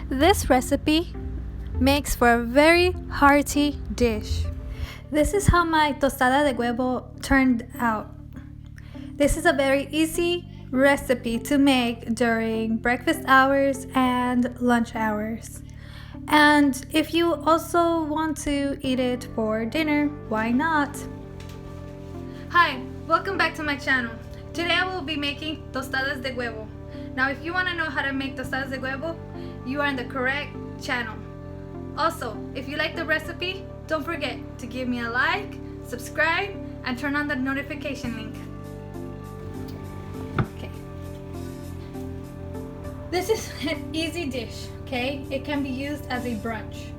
This recipe makes for a very hearty dish. This is how my tostada de huevo turned out. This is a very easy recipe to make during breakfast hours and lunch hours. And if you also want to eat it for dinner, why not? Hi, welcome back to my channel. Today I will be making tostadas de huevo. Now if you want to know how to make tostadas de huevo, you are in the correct channel. Also, if you like the recipe, don't forget to give me a like, subscribe, and turn on the notification link. Okay. This is an easy dish, okay? It can be used as a brunch,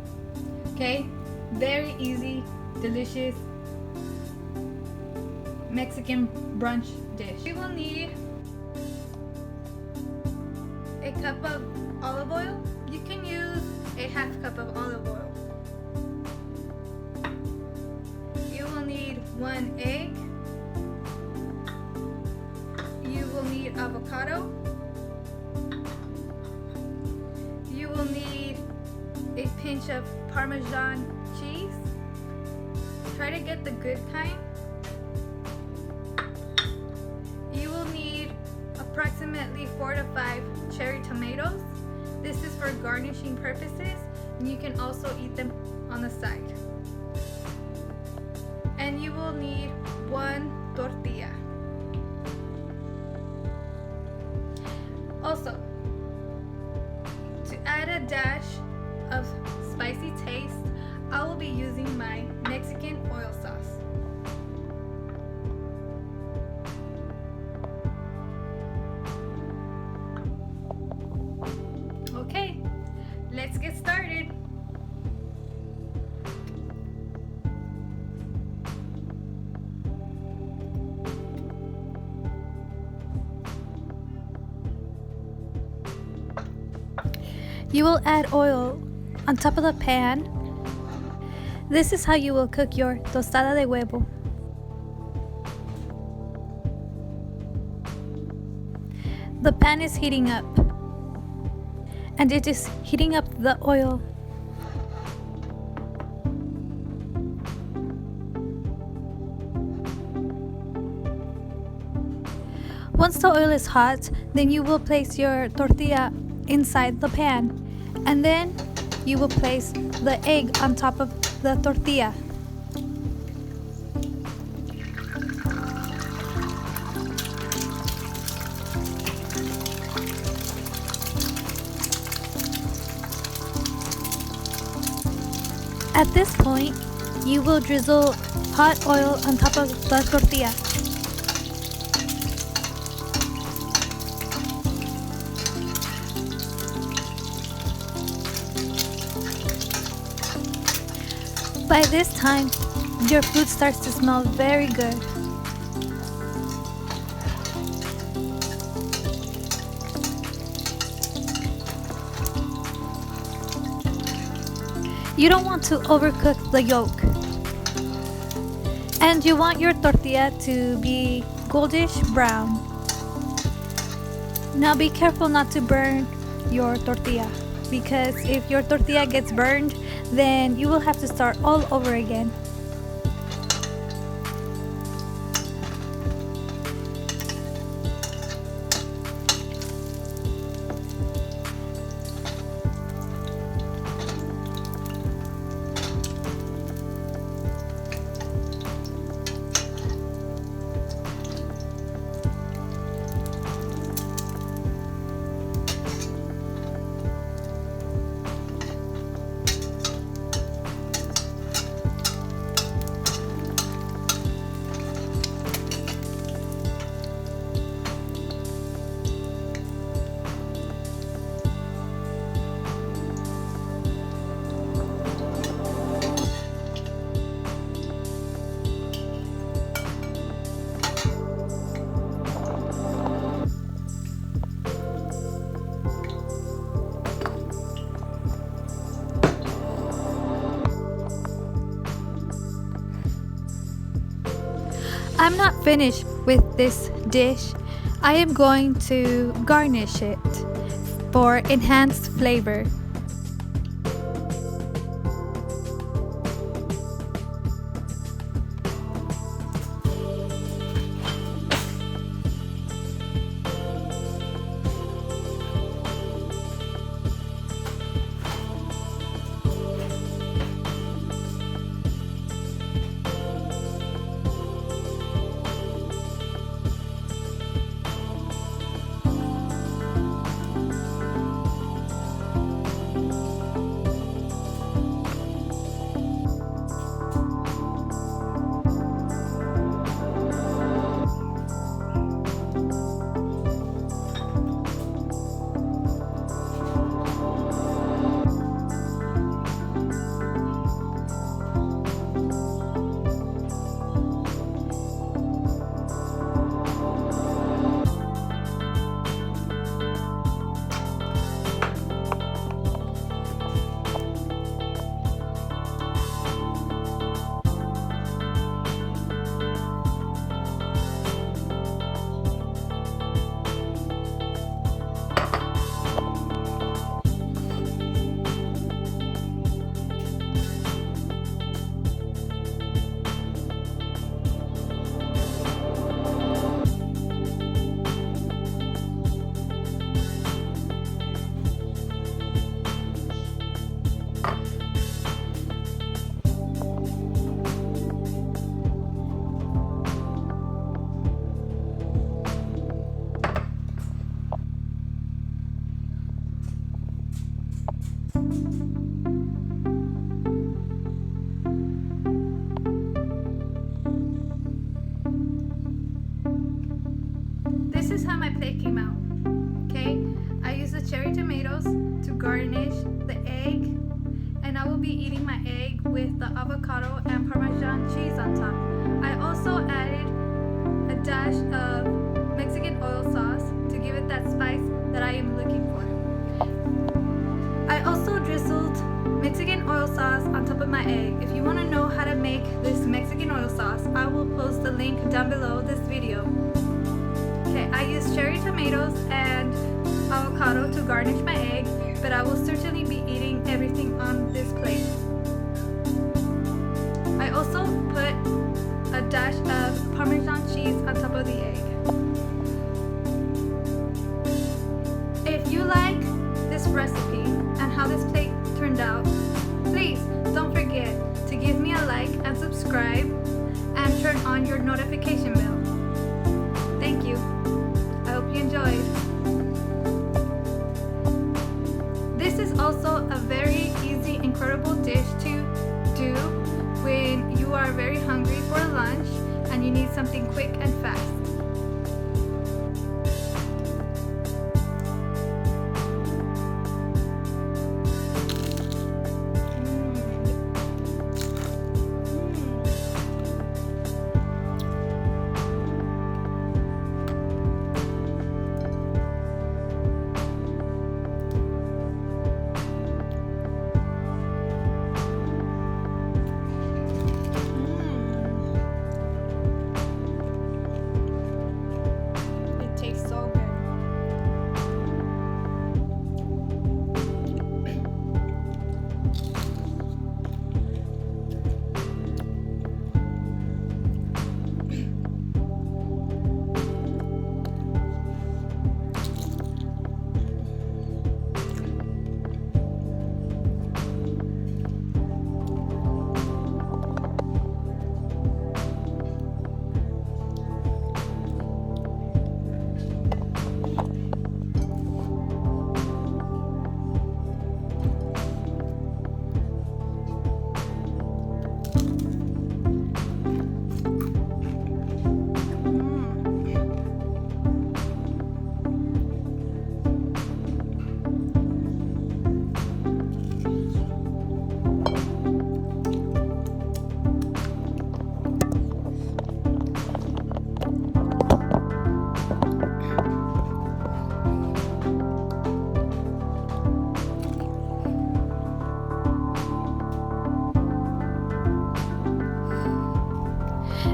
okay? Very easy, delicious Mexican brunch dish. You will need a cup of olive oil. You can use a half cup of olive oil. You will need 1 egg. You will need avocado. You will need a pinch of parmesan cheese. Try to get the good kind. You will need approximately 4 to 5 cherry tomatoes. This is for garnishing purposes, and you can also eat them on the side. And you will need 1 tortilla. Also, to add a dash of spicy taste, I will be using my Mexican oil sauce. Okay, let's get started. You will add oil on top of the pan. This is how you will cook your tostada de huevo. The pan is heating up, and it is heating up the oil. Once the oil is hot, then you will place your tortilla inside the pan, and then you will place the egg on top of the tortilla. At this point, you will drizzle hot oil on top of the tortilla. By this time, your food starts to smell very good. You don't want to overcook the yolk. And you want your tortilla to be goldish brown. Now be careful not to burn your tortilla, because if your tortilla gets burned, then you will have to start all over again. I'm not finished with this dish. I am going to garnish it. for enhanced flavor. This is how my plate came out. Okay, I used the cherry tomatoes to garnish the egg, and I will be eating my egg with the avocado and parmesan cheese on top. I also added a dash of Mexican oil sauce to give it that spice that I am looking for. I also drizzled Mexican oil sauce on top of my egg. If you want to know how to make this Mexican oil sauce, I will post the link down below this video. Okay, I used cherry tomatoes and avocado to garnish my egg, but I will certainly be eating everything on this plate. I also put a dash of Parmesan cheese on top of the egg. If you like this recipe and how this plate turned out, please don't forget to give me a like and subscribe and turn on your notification bell. Thank you. I hope you enjoyed. This is also a very easy, incredible dish to do when you are very hungry for lunch and you need something quick and fast.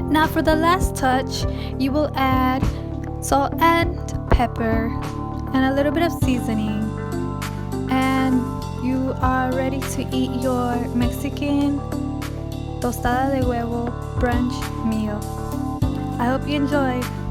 Now for the last touch, you will add salt and pepper and a little bit of seasoning. you are ready to eat your Mexican tostada de huevo brunch meal. I hope you enjoyed.